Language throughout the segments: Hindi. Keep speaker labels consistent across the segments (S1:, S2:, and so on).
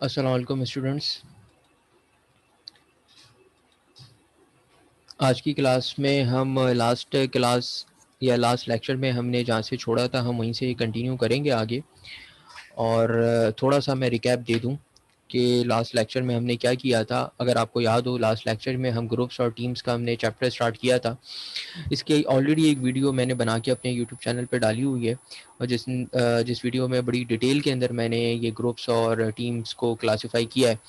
S1: अस्सलाम वालेकुम स्टूडेंट्स। आज की क्लास में हम लास्ट क्लास या लास्ट लेक्चर में हमने जहाँ से छोड़ा था हम वहीं से कंटिन्यू करेंगे आगे। और थोड़ा सा मैं रिकैप दे दूँ कि लास्ट लेक्चर में हमने क्या किया था। अगर आपको याद हो, लास्ट लेक्चर में हम ग्रुप्स और टीम्स का हमने चैप्टर स्टार्ट किया था। इसकी ऑलरेडी एक वीडियो मैंने बना के अपने यूट्यूब चैनल पे डाली हुई है, और जिस वीडियो में बड़ी डिटेल के अंदर मैंने ये ग्रुप्स और टीम्स को क्लासिफाई किया है।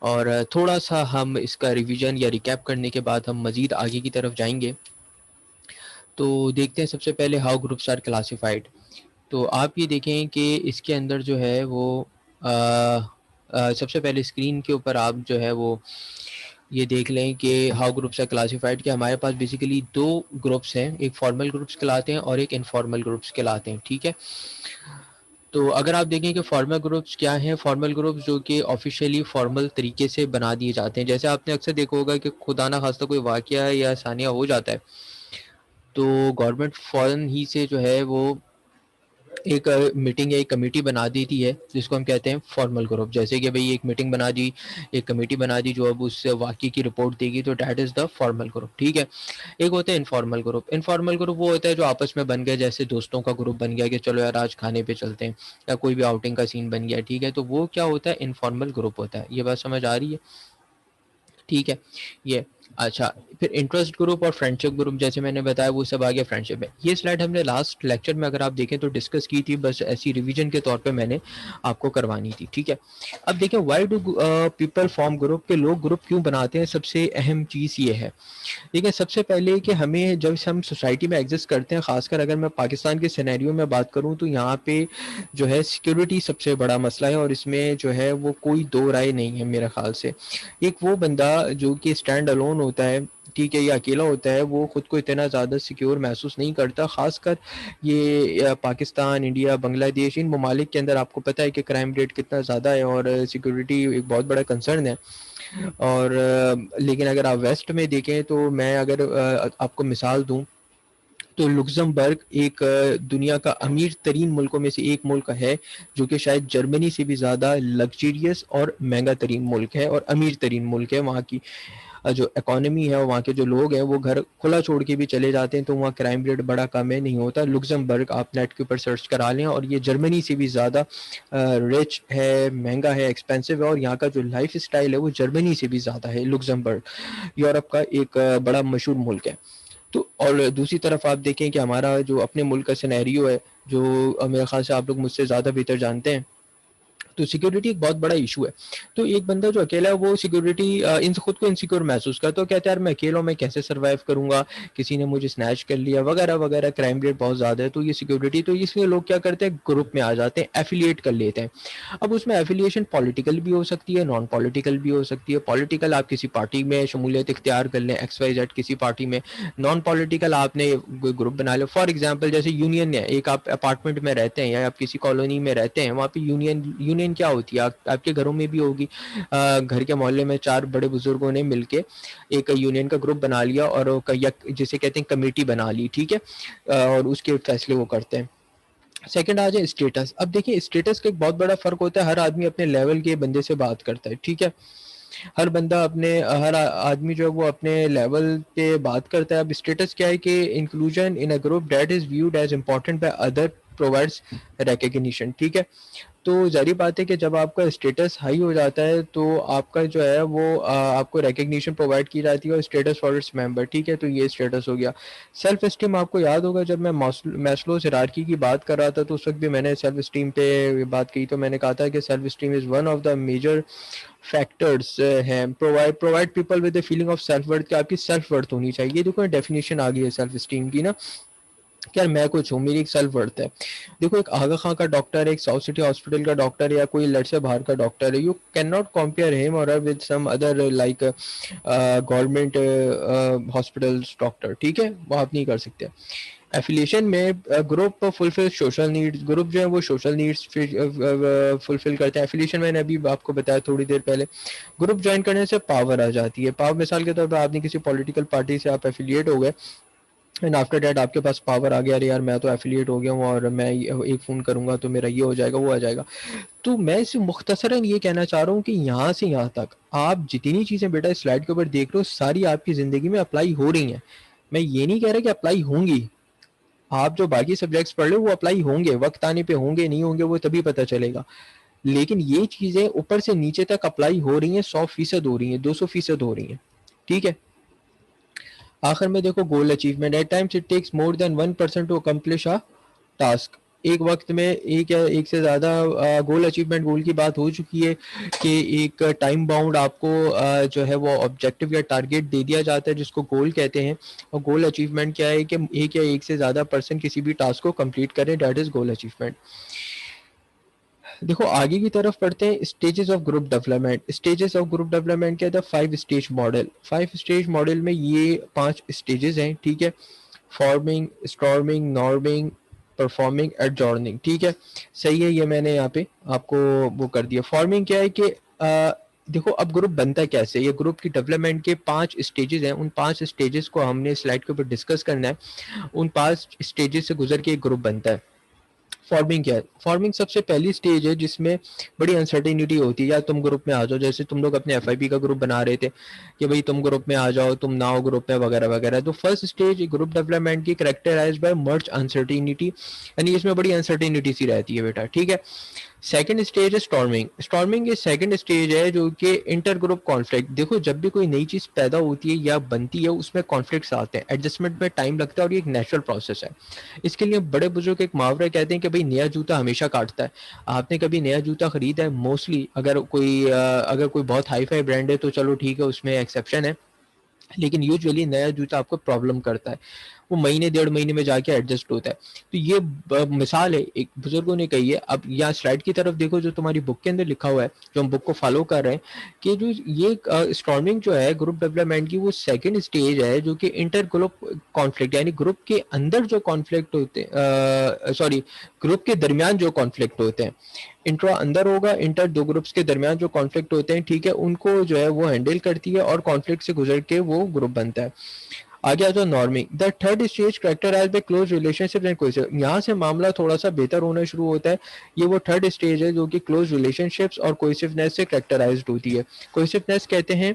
S1: और थोड़ा सा हम इसका रिवीजन या रिकैप करने के बाद हम मज़ीद आगे की तरफ जाएंगे। तो देखते हैं सबसे पहले हाउ ग्रुप्स आर क्लासिफाइड। तो आप ये देखें कि इसके अंदर जो है वो सबसे पहले स्क्रीन के ऊपर आप जो है वो ये देख लें कि हाउ ग्रुप्स आर क्लासिफाइड, कि हमारे पास बेसिकली दो ग्रुप्स हैं, एक फॉर्मल ग्रुप्स कहलाते हैं और एक इनफॉर्मल ग्रुप्स कहलाते हैं। ठीक है, तो अगर आप देखें कि फॉर्मल ग्रुप्स क्या हैं, फॉर्मल ग्रुप्स जो कि ऑफिशियली फॉर्मल तरीके से बना दिए जाते हैं। जैसे आपने अक्सर देखा होगा कि खुदा ना खास्ता कोई वाकया या सानिया हो जाता है तो गवर्नमेंट फ़ौरन ही से जो है वो एक मीटिंग या एक कमेटी बना देती है जिसको हम कहते हैं फॉर्मल ग्रुप। जैसे कि भाई एक मीटिंग बना दी, एक कमेटी बना दी जो अब उस वाक़ये की रिपोर्ट देगी, तो that is the formal group. ठीक है, एक होता है इनफॉर्मल ग्रुप। इनफॉर्मल ग्रुप वो होता है जो आपस में बन गया, जैसे दोस्तों का ग्रुप बन गया कि चलो यार आज खाने पे चलते हैं, या कोई भी आउटिंग का सीन बन गया। ठीक है, तो वो क्या होता है, इनफॉर्मल ग्रुप होता है। ये बात समझ आ रही है? ठीक है, ये अच्छा। फिर इंटरेस्ट ग्रुप और फ्रेंडशिप ग्रुप जैसे मैंने बताया वो सब आ गया फ्रेंडशिप में। ये स्लाइड हमने लास्ट लेक्चर में अगर आप देखें तो डिस्कस की थी, बस ऐसी रिवीजन के तौर पे मैंने आपको करवानी थी। ठीक है, अब देखें why do people form group, के लोग ग्रुप क्यों बनाते हैं। सबसे अहम चीज़ ये है, देखिए सबसे पहले कि हमें जब हम सोसाइटी में एग्जिस्ट करते हैं, खासकर अगर मैं पाकिस्तान के सिनेरियो में बात करूं तो यहाँ पे जो है सिक्योरिटी सबसे बड़ा मसला है, और इसमें जो है वो कोई दो राय नहीं है मेरे ख्याल से। एक वो बंदा जो कि स्टैंड अलोन होता है, ठीक है, ये अकेला होता है, वो खुद को इतना ज़्यादा सिक्योर महसूस नहीं करता। ख़ासकर ये पाकिस्तान, इंडिया, बांग्लादेश, इन ममालिक के अंदर आपको पता है कि क्राइम रेट कितना ज़्यादा है और सिक्योरिटी एक बहुत बड़ा कंसर्न है। और लेकिन अगर आप वेस्ट में देखें तो मैं अगर आपको मिसाल दूं तो लुक्समबर्ग एक दुनिया का अमीर तरीन मुल्कों में से एक मुल्क है, जो कि शायद जर्मनी से भी ज़्यादा लग्जरियस और महंगा तरीन मुल्क है और अमीर तरीन मुल्क है। वहाँ की जो इकोनॉमी है और वहाँ के जो लोग हैं वो घर खुला छोड़ के भी चले जाते हैं, तो वहाँ क्राइम रेट बड़ा कम है, नहीं होता। लुक्समबर्ग आप नेट के ऊपर सर्च करा लें, और ये जर्मनी से भी ज़्यादा रिच है, महंगा है, एक्सपेंसिव है, और यहाँ का जो लाइफ स्टाइल है वो जर्मनी से भी ज़्यादा है। लुक्समबर्ग यूरोप का एक बड़ा मशहूर मुल्क है। तो और दूसरी तरफ आप देखें कि हमारा जो अपने मुल्क का सिनेरियो है, जो मेरे ख्याल से आप लोग मुझसे ज़्यादा बेहतर जानते हैं, तो सिक्योरिटी एक बहुत बड़ा इशू है। तो एक बंदा जो अकेला है वो सिक्योरिटी इन खुद को इनसिक्योर महसूस करता है, तो कहता है यार मैं अकेला हूं, मैं कैसे सर्वाइव करूंगा, किसी ने मुझे स्नैच कर लिया वगैरह वगैरह, क्राइम रेट बहुत ज़्यादा है, तो ये सिक्योरिटी, तो इसलिए लोग क्या करते हैं, ग्रुप में आ जाते हैं, एफिलिएट कर लेते हैं। अब उसमें एफिलिएशन पॉलिटिकल भी हो सकती है, नॉन पॉलिटिकल भी हो सकती है। पॉलिटिकल आप किसी पार्टी में शमूलियत इख्तियार कर लें, XYZ किसी पार्टी में। नॉन पॉलिटिकल आपने ग्रुप बना लो, फॉर एग्जाम्पल जैसे यूनियन है, एक आप अपार्टमेंट में रहते हैं या आप किसी कॉलोनी में रहते हैं, वहाँ पे यूनियन यूनियन क्या होती है, आपके घरों में भी होगी। घर के मोहल्ले में चार बड़े बुजुर्गों ने मिलके एक यूनियन का ग्रुप बना लिया और जिसे कहते हैं कमेटी बना ली। ठीक है, और उसके फैसले वो करते हैं। सेकंड आ जाए स्टेटस। अब देखिए स्टेटस का एक बहुत बड़ा फर्क होता है, हर आदमी अपने लेवल के बंदे से बात करता है। ठीक है, हर बंदा अपने हर आदमी जो है वो अपने लेवल पे बात करता है। अब स्टेटस क्या है कि inclusion in a group that is viewed as important by other provides recognition. ठीक है, तो ज़ाहिर बात है कि जब आपका स्टेटस हाई हो जाता है तो आपका जो है वो आपको रिकग्निशन प्रोवाइड की जाती है और स्टेटस फॉर इट्स मेंबर। ठीक है, तो ये स्टेटस हो गया। सेल्फ एस्टीम, आपको याद होगा जब मैं मैस्लोस हायरार्की की बात कर रहा था तो उस वक्त भी मैंने सेल्फ एस्टीम पे बात की, तो मैंने कहा था कि self esteem is one of the major factors हैं provide people with the feeling of self worth, कि आपकी सेल्फ वर्थ होनी चाहिए। देखो डेफिनेशन आ गई है सेल्फ एस्टीम की ना, कि यार मैं कुछ हूँ, मेरी एक सेल्फ वर्थ है। देखो एक आगा खां का डॉक्टर है, एक साउथ सिटी हॉस्पिटल का डॉक्टर है, या कोई लड़ से बाहर का डॉक्टर है, you can not compare him or with some other like government hospitals doctor. ठीक है, वो आप नहीं कर सकते। एफिलिएशन में group fulfil social needs, group जो है वो सोशल नीड्स फुलफिल करते हैं। एफिलिएशन मैंने अभी आपको बताया थोड़ी देर पहले। ग्रुप ज्वाइन करने से पावर आ जाती है। पावर मिसाल के तौर पर आपने किसी पॉलिटिकल पार्टी से आप एफिलिएट हो गए, एंड आफ्टर दैट आपके पास पावर आ गया, अरे यार मैं तो एफिलिएट हो गया हूँ और मैं एक फ़ोन करूँगा तो मेरा ये हो जाएगा, वो आ जाएगा। तो मैं इसे मुख्तसरन ये कहना चाह रहा हूँ कि यहाँ से यहाँ तक आप जितनी चीज़ें बेटा इस स्लाइड के ऊपर देख रहे हो सारी आपकी ज़िंदगी में अप्लाई हो रही हैं। मैं ये नहीं कह रहा कि अप्लाई होंगी, आप जो बाकी सब्जेक्ट्स पढ़ रहे हो वो अप्लाई होंगे, वक्त आने पे होंगे नहीं होंगे वो तभी पता चलेगा। लेकिन ये चीज़ें ऊपर से नीचे तक अप्लाई हो रही हैं, 100% हो रही हैं, 200% हो रही हैं, ठीक है। आखिर में देखो goal achievement, at times it takes more than 1% to accomplish a task. एक वक्त में एक या एक से ज़्यादा गोल अचीवमेंट, गोल की बात हो चुकी है कि एक टाइम बाउंड आपको जो है वो ऑब्जेक्टिव या टारगेट दे दिया जाता है जिसको गोल कहते हैं। और गोल अचीवमेंट क्या है कि एक या एक से ज़्यादा पर्सन किसी भी टास्क को कंप्लीट करें, दैट इज़ गोल अचीवमेंट। देखो आगे की तरफ पढ़ते हैं, stages of group development. Stages of group development क्या था, 5 स्टेज मॉडल। 5 स्टेज मॉडल में ये 5 स्टेजेस हैं, ठीक है। फॉर्मिंग, स्टॉर्मिंग, नॉर्मिंग, परफॉर्मिंग, एडजॉर्निंग, ठीक है। सही है, ये मैंने यहाँ पे आपको वो कर दिया। फॉर्मिंग क्या है कि देखो अब ग्रुप बनता है कैसे, ये ग्रुप की डेवलपमेंट के 5 स्टेजेस हैं, उन 5 स्टेजेस को हमने स्लाइड के ऊपर डिस्कस करना है। उन 5 स्टेजेस से गुजर के एक ग्रुप बनता है। फॉर्मिंग क्या है, फॉर्मिंग सबसे पहली स्टेज है जिसमें बड़ी अनसर्टेनिटी होती है, या तुम ग्रुप में आ जाओ, जैसे तुम लोग अपने एफआईपी का ग्रुप बना रहे थे कि भाई तुम ग्रुप में आ जाओ, तुम ना हो ग्रुप में, वगैरह वगैरह। तो फर्स्ट स्टेज ग्रुप डेवलपमेंट की करेक्टराइज बाय मर्ज अनसर्टेनिटी, यानी इसमें बड़ी अनसर्टेनिटी सी रहती है बेटा, ठीक है। सेकंड स्टेज है स्टॉर्मिंग। स्टॉर्मिंग ये सेकंड स्टेज है जो कि इंटर ग्रुप कॉन्फ्लिक्ट। देखो जब भी कोई नई चीज पैदा होती है या बनती है उसमें कॉन्फ्लिक्ट्स आते हैं, एडजस्टमेंट में टाइम लगता है और ये एक नेचुरल प्रोसेस है। इसके लिए बड़े बुजुर्ग एक मुहावरा कहते हैं कि भाई नया जूता हमेशा काटता है। आपने कभी नया जूता खरीदा है? मोस्टली अगर कोई बहुत हाई फाई ब्रांड है तो चलो ठीक है, उसमें एक्सेप्शन है, लेकिन यूजुअली नया जूता आपको प्रॉब्लम करता है, वो महीने 1.5 महीने में जाके एडजस्ट होता है। तो ये मिसाल है, एक बुजुर्गों ने कही है। अब यहाँ स्लाइड की तरफ देखो, जो तुम्हारी बुक के अंदर लिखा हुआ है, जो हम बुक को फॉलो कर रहे हैं, कि जो ये स्टॉर्मिंग जो है ग्रुप डेवलपमेंट की, वो सेकंड स्टेज है जो कि इंटर ग्रुप कॉन्फ्लिक्ट, यानी ग्रुप के अंदर जो कॉन्फ्लिक्ट होते हैं, सॉरी, ग्रुप के दरमियान जो कॉन्फ्लिक्ट होते हैं। इंट्रा अंदर होगा, इंटर दो ग्रुप्स के दरमियान जो कॉन्फ्लिक्ट होते हैं, ठीक है, उनको जो है वो हैंडल करती है और कॉन्फ्लिक्ट से गुजर के वो ग्रुप बनता है। आगे आ जाओ norming, the third stage characterised by close relationship and cohesive. यहाँ से मामला थोड़ा सा बेहतर होना शुरू होता है। ये वो थर्ड स्टेज है जो कि क्लोज रिलेशनशिप्स और कोहेसिवनेस से कैरेक्टराइज्ड होती है। कोहेसिवनेस कहते हैं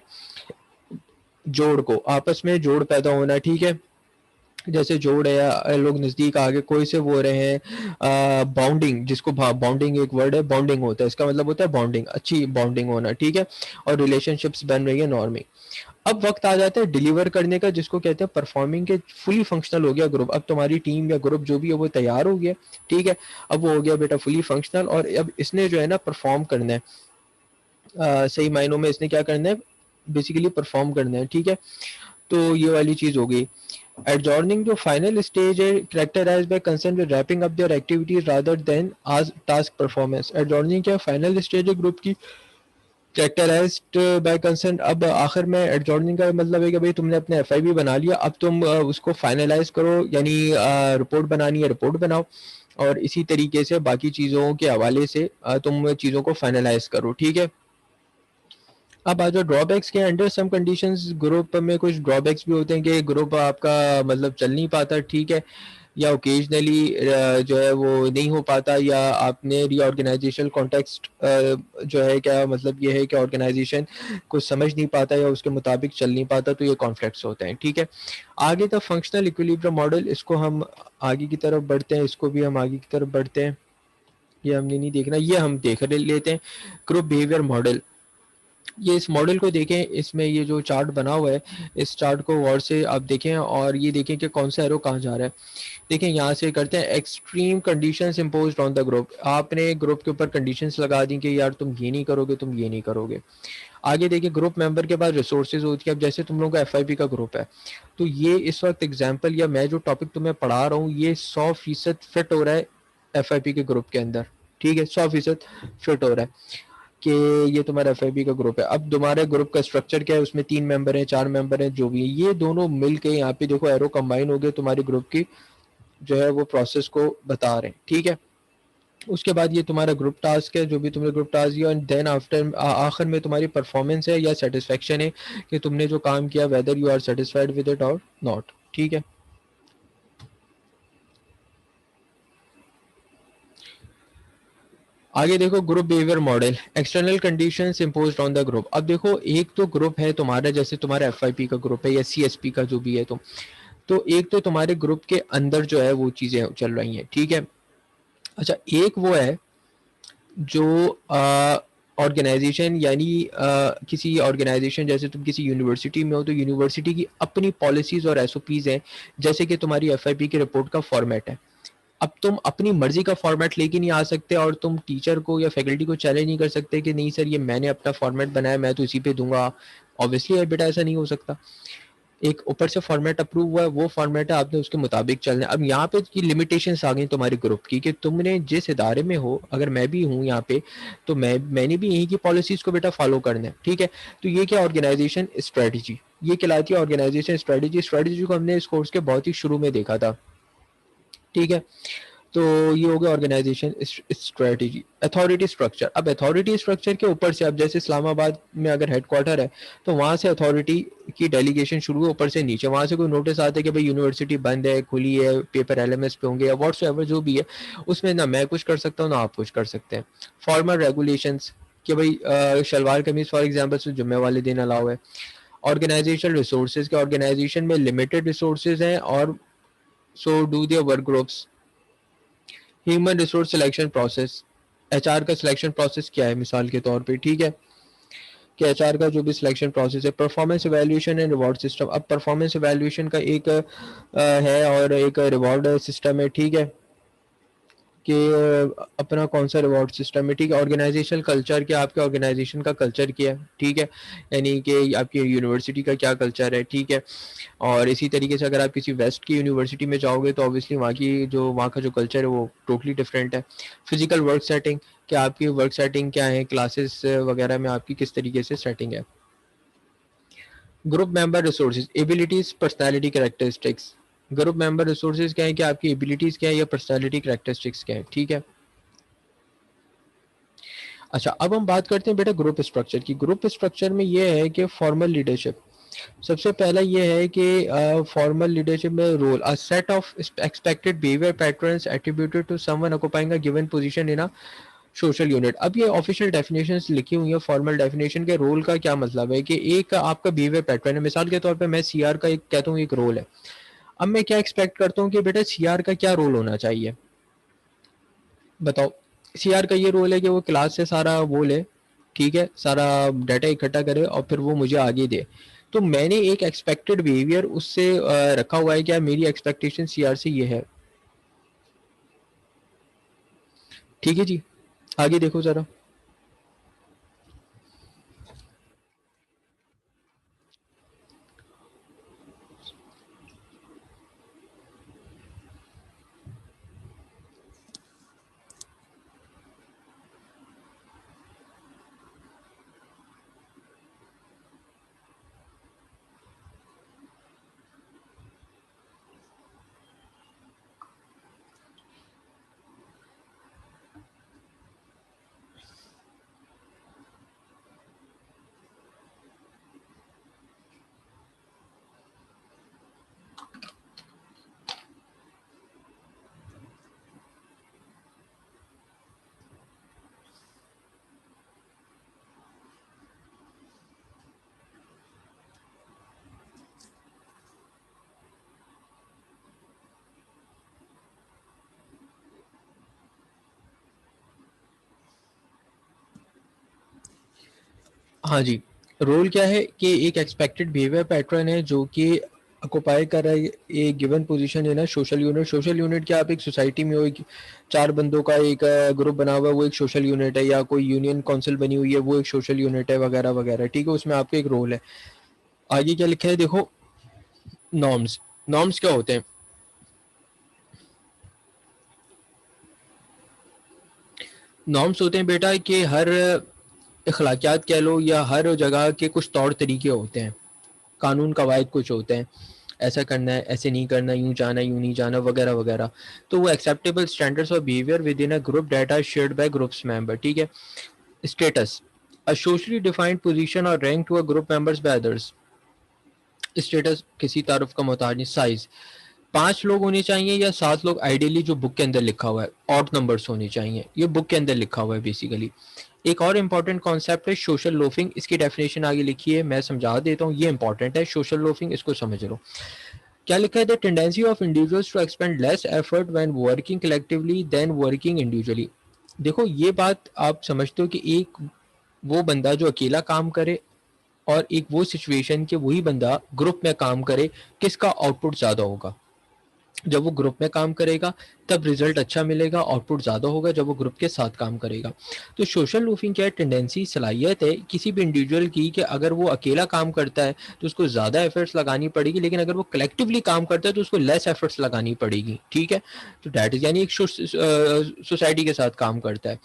S1: जोड़ को, आपस में जोड़ पैदा होना, ठीक है। जैसे जोड़ है या लोग नज़दीक आगे कोई से वो रहे हैं, बॉन्डिंग, जिसको बॉन्डिंग एक वर्ड है, बॉन्डिंग होता है, इसका मतलब होता है बॉन्डिंग, अच्छी बॉन्डिंग होना, ठीक है। और रिलेशनशिप्स बन रही है, नॉर्मिंग। अब वक्त आ जाता है डिलीवर करने का, जिसको कहते हैं परफॉर्मिंग के। फुली फंक्शनल हो गया ग्रुप, अब तुम्हारी टीम या ग्रुप जो भी है वो तैयार हो गया, ठीक है। अब वो हो गया बेटा फुली फंक्शनल, और अब इसने जो है ना परफॉर्म करना है, सही मायनों में इसने क्या करना है, बेसिकली परफॉर्म करना है, ठीक है। तो ये वाली चीज हो गई। एडजॉर्निंग जो फाइनल स्टेज है, characterised by concern with wrapping up their activities rather than आज टास्क परफॉर्मेंस। एडजॉर्निंग क्या, फाइनल स्टेज है ग्रुप की, कैरेक्टराइज्ड बाय कंसर्न। अब आखिर में एडजॉर्निंग का मतलब है कि भाई तुमने अपने एफआईबी बना लिया, अब तुम उसको फाइनलाइज करो, यानी रिपोर्ट बनानी है रिपोर्ट बनाओ, और इसी तरीके से बाकी चीज़ों के हवाले से तुम चीज़ों को फाइनलाइज करो, ठीक है। अब आ जाओ ड्रॉबैक्स के, अंडर सम कंडीशंस ग्रुप में कुछ ड्रॉबैक्स भी होते हैं कि ग्रुप आपका मतलब चल नहीं पाता, ठीक है, या ओकेजनली जो है वो नहीं हो पाता, या आपने रीऑर्गेनाइजेशन कॉन्टेक्स्ट जो है क्या मतलब ये है कि ऑर्गेनाइजेशन कुछ समझ नहीं पाता या उसके मुताबिक चल नहीं पाता, तो ये कॉन्फ्लिक्ट्स होते हैं, ठीक है। आगे था फंक्शनल इक्विलिब्रियम मॉडल, इसको हम आगे की तरफ बढ़ते हैं, इसको भी हम आगे की तरफ बढ़ते हैं, ये हमने नहीं देखना, ये हम देख लेते हैं। ग्रुप बिहेवियर मॉडल, ये इस मॉडल को देखें, इसमें ये जो चार्ट बना हुआ है, इस चार्ट को गौर से आप देखें और ये देखें कि कौन सा एरो कहाँ जा रहा है। देखें यहाँ से करते हैं, extreme conditions imposed on the group. आपने ग्रुप के ऊपर कंडीशंस लगा दी कि यार तुम ये नहीं करोगे, तुम ये नहीं करोगे। आगे देखिए ग्रुप मेंबर के पास रिसोर्सेज होती है। अब जैसे तुम लोगों का एफआईपी का ग्रुप है, तो ये इस वक्त एग्जाम्पल या मैं जो टॉपिक तुम्हें पढ़ा रहा हूँ ये 100% फिट हो रहा है एफआईपी के ग्रुप के अंदर, ठीक है, 100% फिट हो रहा है कि ये तुम्हारा एफआईबी का ग्रुप है। अब तुम्हारे ग्रुप का स्ट्रक्चर क्या है, उसमें 3 मेंबर हैं, 4 मेंबर हैं, जो भी है, ये दोनों मिल के यहाँ पे देखो एरो कंबाइन हो गए, तुम्हारे ग्रुप की जो है वो प्रोसेस को बता रहे हैं, ठीक है। उसके बाद ये तुम्हारा ग्रुप टास्क है, जो भी तुमने ग्रुप टास्क दिया, एंड देन आफ्टर आखिर में तुम्हारी परफॉर्मेंस है या सेटिस्फेक्शन है कि तुमने जो काम किया, whether you are satisfied with it और नॉट, ठीक है। आगे देखो group behaviour model, external conditions imposed on the group. अब देखो एक तो ग्रुप है तुम्हारा, जैसे तुम्हारा एफआईपी का ग्रुप है या सीएसपी का जो भी है, तो एक तो तुम्हारे ग्रुप के अंदर जो है वो चीजें चल रही हैं, ठीक है। अच्छा, एक वो है जो ऑर्गेनाइजेशन, यानी किसी ऑर्गेनाइजेशन, जैसे तुम किसी यूनिवर्सिटी में हो तो यूनिवर्सिटी की अपनी पॉलिसीज और एसओपीज हैं, जैसे कि तुम्हारी एफआईपी की रिपोर्ट का फॉर्मेट है। अब तुम अपनी मर्जी का फॉर्मेट लेके नहीं आ सकते और तुम टीचर को या फैकल्टी को चैलेंज नहीं कर सकते कि नहीं सर ये मैंने अपना फॉर्मेट बनाया, मैं तो इसी पे दूंगा। ऑब्वियसली बेटा ऐसा नहीं हो सकता। एक ऊपर से फॉर्मेट अप्रूव हुआ है, वो फॉर्मेट है, आपने उसके मुताबिक चलना है। अब यहाँ पे की लिमिटेशंस आ गई तुम्हारे ग्रुप की कि तुमने जिस इदारे में हो, अगर मैं भी हूँ यहाँ पे, तो मैंने भी यहीं की पॉलिसीज को बेटा फॉलो करना है, ठीक है। तो ये क्या ऑर्गेनाइजेशन स्ट्रेटजी, ये कहलाती है ऑर्गेनाइजेशन स्ट्रेटजी। स्ट्रेटजी को हमने इस कोर्स के बहुत ही शुरू में देखा था, ठीक है। तो ये हो गया ऑर्गेनाइजेशन स्ट्रेटजी। अथॉरिटी स्ट्रक्चर, अब अथॉरिटी स्ट्रक्चर के ऊपर से, अब जैसे इस्लामाबाद में अगर हेडक्वार्टर है तो वहां से अथॉरिटी की डेलीगेशन शुरू है ऊपर से नीचे। वहां से कोई नोटिस आता है कि भाई यूनिवर्सिटी बंद है, खुली है, पेपर एलएमएस पे होंगे या व्हाट्सएवर जो भी है, उसमें ना मैं कुछ कर सकता हूँ ना आप कुछ कर सकते हैं। फॉर्मल रेगुलेशंस कि भाई शलवार कमीज फॉर एग्जाम्पल से जुम्मे वाले दिन अलाउ है। ऑर्गेनाइजेशनल रिसोर्सेज के, ऑर्गेनाइजेशन में लिमिटेड रिसोर्सेज हैं और so do their work groups. Human resource selection process, HR का सिलेक्शन प्रोसेस क्या है मिसाल के तौर पे, ठीक है, कि एचआर का जो भी सिलेक्शन प्रोसेस है। Performance evaluation and reward system, अब परफॉर्मेंस इवैल्यूएशन का एक है और एक रिवॉर्ड सिस्टम है, ठीक है, कि अपना कौन सा रिवॉर्ड सिस्टम है, ठीक है। ऑर्गेनाइजेशनल कल्चर, क्या आपके ऑर्गेनाइजेशन का कल्चर क्या है, ठीक है, यानी कि आपकी यूनिवर्सिटी का क्या कल्चर है, ठीक है। और इसी तरीके से अगर आप किसी वेस्ट की यूनिवर्सिटी में जाओगे तो ऑब्वियसली वहाँ का जो कल्चर है वो टोटली डिफरेंट है। फिजिकल वर्क सेटिंग, क्या आपकी वर्क सेटिंग क्या है, क्लासेस वगैरह में आपकी किस तरीके से सेटिंग है। Group member resources, abilities, personality, characteristics. Group member resources क्या है कि आपकी एबिलिटीज क्या है या पर्सनैलिटी कैरेक्टरिस्टिक्स क्या है, ठीक है। अच्छा, अब हम बात करते हैं बेटा ग्रुप स्ट्रक्चर की। ग्रुप स्ट्रक्चर में ये है कि फॉर्मल लीडरशिप, सबसे पहला ये है कि फॉर्मल लीडरशिप में role, a set of expected behaviour patterns attributed to someone occupying a given position in a social unit. अब ये ऑफिशियल डेफिनेशंस लिखी हुई है। फॉर्मल डेफिनेशन के रोल का क्या मतलब है कि एक आपका बिहेवियर पैटर्न है, मिसाल के तौर पे मैं सीआर का एक कहता हूँ एक रोल है। अब मैं क्या एक्सपेक्ट करता हूँ कि बेटा सीआर का क्या रोल होना चाहिए, बताओ। सीआर का ये रोल है कि वो क्लास से सारा वो ले, ठीक है, सारा डाटा इकट्ठा करे और फिर वो मुझे आगे दे। तो मैंने एक एक्सपेक्टेड बिहेवियर उससे रखा हुआ है, क्या मेरी एक्सपेक्टेशन सीआर से ये है, ठीक है जी। आगे देखो जरा। हाँ जी, रोल क्या है कि एक एक्सपेक्टेड बिहेवियर पैटर्न है जो कि ऑक्युपाई कर रहा है a given position in a social unit. Social unit क्या, आप एक सोसाइटी में हो, एक चार बंदों का एक ग्रुप बना हुआ है, वो एक सोशल यूनिट है, या कोई यूनियन काउंसिल बनी हुई है वो एक सोशल यूनिट है, वगैरह वगैरह, ठीक है। उसमें आपका एक रोल है। आगे क्या लिखा है देखो, नॉर्म्स। नॉर्म्स क्या होते हैं, नॉर्म्स होते हैं बेटा कि हर अखलाकियात कह लो या हर जगह के कुछ तौर तरीके होते हैं, कानून कवायद कुछ होते हैं, ऐसा करना है, ऐसे नहीं करना, यूं जाना, यूं नहीं जाना, वगैरह वगैरह। तो वो acceptable standards of behaviour within a group data shared by groups member, ठीक है। Status, a socially defined position or rank to a group members by others. Status किसी तारुफ का मोहताज नहीं। साइज, 5 लोग होने चाहिए या 7 लोग आइडियली, जो बुक के अंदर लिखा हुआ है, ऑड नंबर्स होने चाहिए, ये बुक के अंदर लिखा हुआ है बेसिकली। एक और इम्पॉर्टेंट कॉन्सेप्ट है सोशल लोफिंग, इसकी डेफिनेशन आगे लिखी है, मैं समझा देता हूँ, ये इंपॉर्टेंट है सोशल लोफिंग, इसको समझ लो। क्या लिखा है? The tendency of individuals to expend less effort when working collectively than working individually. देखो ये बात आप समझते हो कि एक वो बंदा जो अकेला काम करे और एक वो सिचुएशन के वही बंदा ग्रुप में काम करे, किसका आउटपुट ज़्यादा होगा? जब वो ग्रुप में काम करेगा तब रिजल्ट अच्छा मिलेगा, आउटपुट ज़्यादा होगा जब वो ग्रुप के साथ काम करेगा। तो सोशल लूफिंग क्या है? टेंडेंसी, सलाहियत है किसी भी इंडिविजुअल की कि अगर वो अकेला काम करता है तो उसको ज़्यादा एफर्ट्स लगानी पड़ेगी, लेकिन अगर वो कलेक्टिवली काम करता है तो उसको लेस एफर्ट्स लगानी पड़ेगी। ठीक है, तो डैट इज यानी एक सोसाइटी के साथ काम करता है।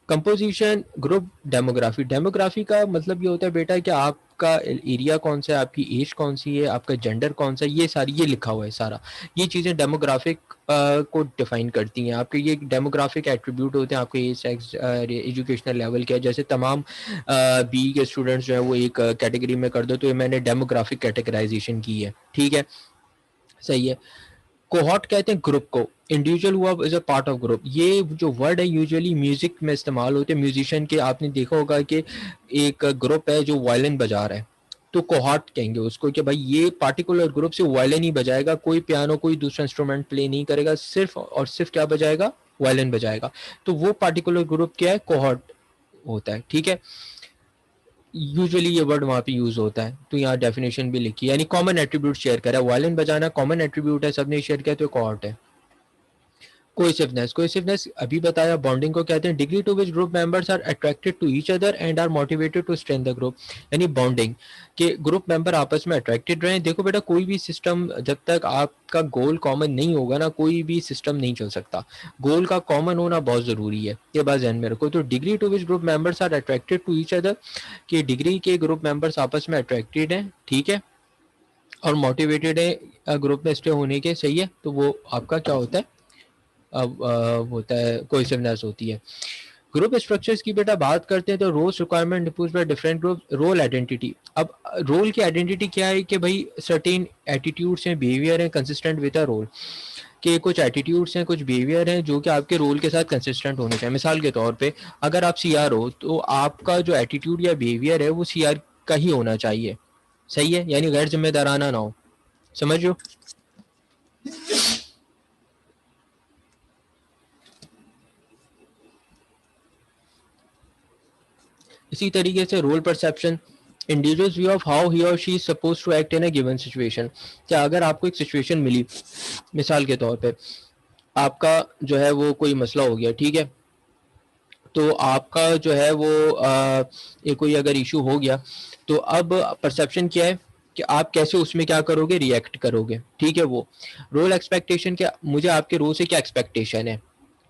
S1: Composition, group, demography. डेमोग्राफी का मतलब ये होता है बेटा कि आपका एरिया कौन सा है, आपकी एज कौन सी है, आपका जेंडर कौन सा है, ये सारी ये लिखा हुआ है सारा। ये चीज़ें डेमोग्राफिक को डिफाइन करती हैं। आपके ये डेमोग्राफिक एट्रीब्यूट होते हैं, आपके एज, सेक्स, एजुकेशनल लेवल क्या है। जैसे तमाम बी के स्टूडेंट्स जो है वो एक कैटेगरी में कर दो, तो ये मैंने डेमोग्राफिक कैटेगराइजेशन की है। ठीक है, सही है। कोहॉर्ट कहते हैं ग्रुप को, इंडिविजुअल हुआ is a part of group. ये जो वर्ड है यूजुअली म्यूजिक में इस्तेमाल होते हैं। म्यूजिशियन के आपने देखा होगा कि एक ग्रुप है जो वायलिन बजा रहा है, तो कोहॉर्ट कहेंगे उसको कि भाई ये पार्टिकुलर ग्रुप से वायलिन ही बजाएगा, कोई पियानो कोई दूसरा इंस्ट्रूमेंट प्ले नहीं करेगा, सिर्फ और सिर्फ क्या बजाएगा? वायलिन बजाएगा। तो वो पार्टिकुलर ग्रुप क्या है? कोहॉर्ट होता है। ठीक है, यूजुअली ये वर्ड वहाँ पे यूज होता है, तो यहाँ डेफिनेशन भी लिखी है, यानी कॉमन एट्रीब्यूट शेयर करा है। वायलिन बजाना कॉमन एट्रीब्यूट है, सबने शेयर किया, तो कोहॉर्ट है। कोहेसिवनेस, कोहेसिवनेस अभी बताया। बॉन्डिंग को कहते हैं degree to which group members are attracted to each other and are motivated to strength the group, यानी बॉन्डिंग के ग्रुप मेंबर आपस में अट्रैक्टेड रहे। देखो बेटा, कोई भी सिस्टम जब तक आपका गोल कॉमन नहीं होगा ना, कोई भी सिस्टम नहीं चल सकता। गोल का कॉमन होना बहुत जरूरी है, ये बात ध्यान में रखो। तो degree to which group members are attracted to each other, कि डिग्री के ग्रुप मेंबर्स आपस में अट्रैक्टेड हैं, ठीक है, और मोटिवेटेड है ग्रुप में स्टे होने के, सही है, तो वो आपका क्या होता है? अब होता है, कोहेसिवनेस होती है। ग्रुप स्ट्रक्चर्स की बेटा बात करते हैं तो roles requirement imposed by different group, role identity. अब रोल की आइडेंटिटी क्या है कि भाई सर्टेन एटीट्यूड्स हैं, बिहेवियर हैं कंसिस्टेंट विद अ रोल, के कुछ एटीट्यूड्स हैं, कुछ बिहेवियर हैं जो कि आपके रोल के साथ कंसिस्टेंट होने चाहिए। मिसाल के तौर पे अगर आप सीआर हो तो आपका जो एटीट्यूड या बिहेवियर है वो सीआर का ही होना चाहिए, सही है, यानी गैर जिम्मेदाराना ना हो। समझ लो। इसी तरीके से role perception, individuals view of how he or she is suppose to act in a given situation. क्या अगर आपको एक सिचुएशन मिली, मिसाल के तौर पे आपका जो है वो कोई मसला हो गया, ठीक है, तो आपका जो है वो ये कोई अगर इशू हो गया, तो अब परसेप्शन क्या है कि आप कैसे उसमें क्या करोगे? रिएक्ट करोगे। ठीक है, वो रोल एक्सपेक्टेशन, क्या मुझे आपके रोल से क्या एक्सपेक्टेशन है,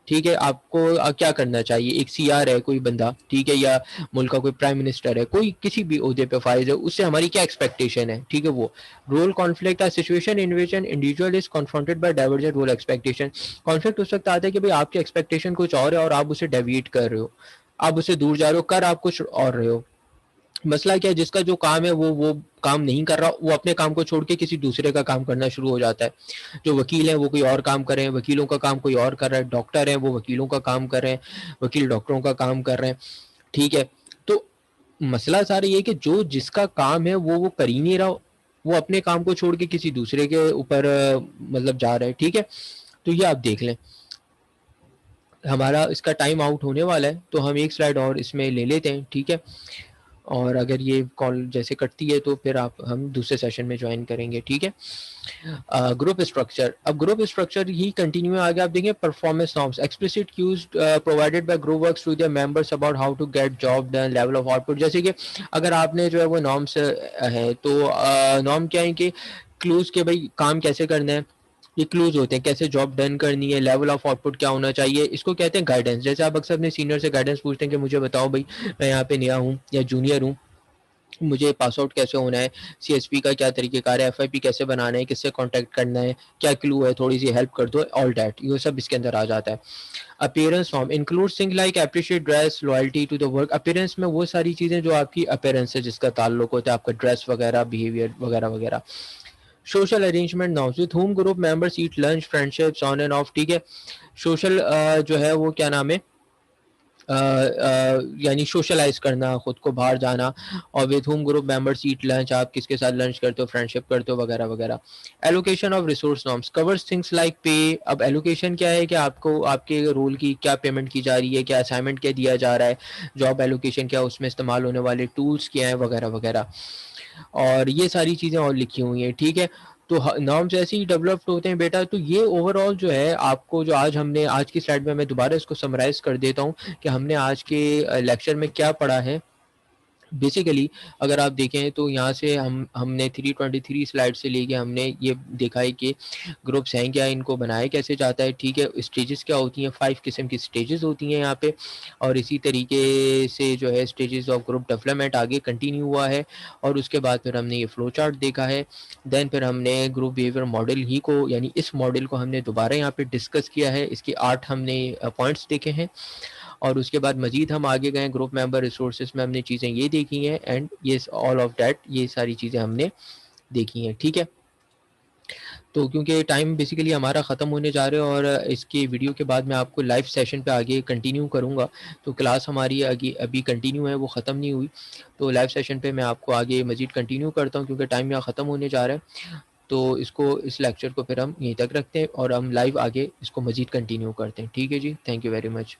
S1: ठीक है, आपको क्या करना चाहिए? एक सीआर है कोई बंदा, ठीक है, या मुल्क का कोई प्राइम मिनिस्टर है, कोई किसी भी ओहदे पे फाइज है, उससे हमारी क्या एक्सपेक्टेशन है, ठीक है, वो role conflict, situation in which an individual is confronted by divergent role expectation. Conflict उस वक्त आता है कि भाई आपकी एक्सपेक्टेशन कुछ और है और आप उसे डेविएट कर रहे हो, आप उससे दूर जा रहे हो, कर आप कुछ और रहे हो। मसला क्या है, जिसका जो काम है वो काम नहीं कर रहा, वो अपने काम को छोड़ के किसी दूसरे का काम करना शुरू हो जाता है। जो वकील हैं वो कोई और काम कर रहे हैं, वकीलों का काम कोई और कर रहा है, डॉक्टर हैं वो वकीलों का काम कर रहे हैं, वकील डॉक्टरों का काम कर रहे हैं, ठीक है। तो मसला सारा ये कि जो जिसका काम है वो कर ही नहीं रहा, वो अपने काम को छोड़ के किसी दूसरे के ऊपर मतलब जा रहा है, ठीक है। तो ये आप देख लें, हमारा इसका टाइम आउट होने वाला है, तो हम एक स्लाइड और इसमें ले लेते हैं, ठीक है। और अगर ये कॉल जैसे कटती है तो फिर आप हम दूसरे सेशन में ज्वाइन करेंगे, ठीक है। ग्रुप स्ट्रक्चर, अब ग्रुप स्ट्रक्चर ही कंटिन्यू आगे आप देखेंगे। Performance norms, explicit cues provided by group works to their members about how to get job done, level of output. जैसे कि अगर आपने जो है वो नॉर्म्स है, तो नॉर्म क्या है कि क्लूज के भाई काम कैसे करना है, ये क्लूज होते हैं, कैसे जॉब डन करनी है, लेवल ऑफ आउटपुट क्या होना चाहिए, इसको कहते हैं गाइडेंस। जैसे आप अक्सर अपने सीनियर से गाइडेंस पूछते हैं कि मुझे बताओ भाई, मैं यहाँ पे नया हूँ या जूनियर हूँ, मुझे पास आउट कैसे होना है, सीएसपी का क्या तरीकेकार है, एफआईपी कैसे बनाना है, किससे कांटेक्ट करना है, क्या क्लू है, थोड़ी सी हेल्प कर दो, ऑल डैट, ये सब इसके अंदर आ जाता है। Appearance form include thing like appreciate dress, loyalty to the work. Appearance में वो सारी चीज़ें जो आपकी अपीयरेंस है जिसका ताल्लुक होता है, आपका ड्रेस वगैरह, बिहेवियर वगैरह वगैरह। Social arrangement norms with home group members eat lunch friendships on end of, ठीक है। सोशल जो है वो क्या नाम है, यानी सोशलाइज करना, खुद को बाहर जाना, और with home group members eat lunch, आप किसके साथ लंच करते हो, फ्रेंडशिप करते हो वगैरह वगैरह। Allocation of resource norms covers things like पे। अब एलोकेशन क्या है कि आपको आपके रोल की क्या पेमेंट की जा रही है, क्या असाइनमेंट क्या दिया जा रहा है, जॉब एलोकेशन क्या, उसमें इस्तेमाल होने वाले टूल्स क्या हैं वगैरह वगैरह, और ये सारी चीज़ें और लिखी हुई हैं, ठीक है। तो नॉर्म्स ऐसे ही डेवलप्ड होते हैं बेटा। तो ये ओवरऑल जो है आपको, जो आज हमने आज की स्लाइड में मैं दोबारा इसको समराइज़ कर देता हूँ कि हमने आज के लेक्चर में क्या पढ़ा है। बेसिकली अगर आप देखें तो यहाँ से हमने 323 स्लाइड से लेके हमने ये देखा है कि ग्रुप्स हैं क्या, इनको बनाया कैसे जाता है, ठीक है। स्टेजेस क्या होती हैं, 5 किस्म की स्टेजेस होती हैं यहाँ पे, और इसी तरीके से जो है स्टेजेस ऑफ ग्रुप डेवलपमेंट आगे कंटिन्यू हुआ है। और उसके बाद फिर हमने ये फ्लो चार्ट देखा है। देन फिर हमने ग्रुप बिहेवियर मॉडल ही को, यानी इस मॉडल को हमने दोबारा यहाँ पे डिस्कस किया है, इसके 8 हमने पॉइंट्स देखे हैं। और उसके बाद मजीद हम आगे गए, ग्रुप मेंबर रिसोर्सेज में हमने चीज़ें ये देखी हैं, एंड ये ऑल ऑफ दैट, ये सारी चीज़ें हमने देखी हैं, ठीक है। तो क्योंकि टाइम बेसिकली हमारा ख़त्म होने जा रहा है, और इसके वीडियो के बाद मैं आपको लाइव सेशन पे आगे कंटिन्यू करूँगा। तो क्लास हमारी आगे अभी कंटिन्यू है, वो ख़त्म नहीं हुई। तो लाइव सेशन पे मैं आपको आगे मजीद कंटिन्यू करता हूँ, क्योंकि टाइम यहाँ ख़त्म होने जा रहा है। तो इसको, इस लेक्चर को फिर हम यहीं तक रखते हैं, और हम लाइव आगे इसको मजीद कंटिन्यू करते हैं, ठीक है जी। Thank you very much.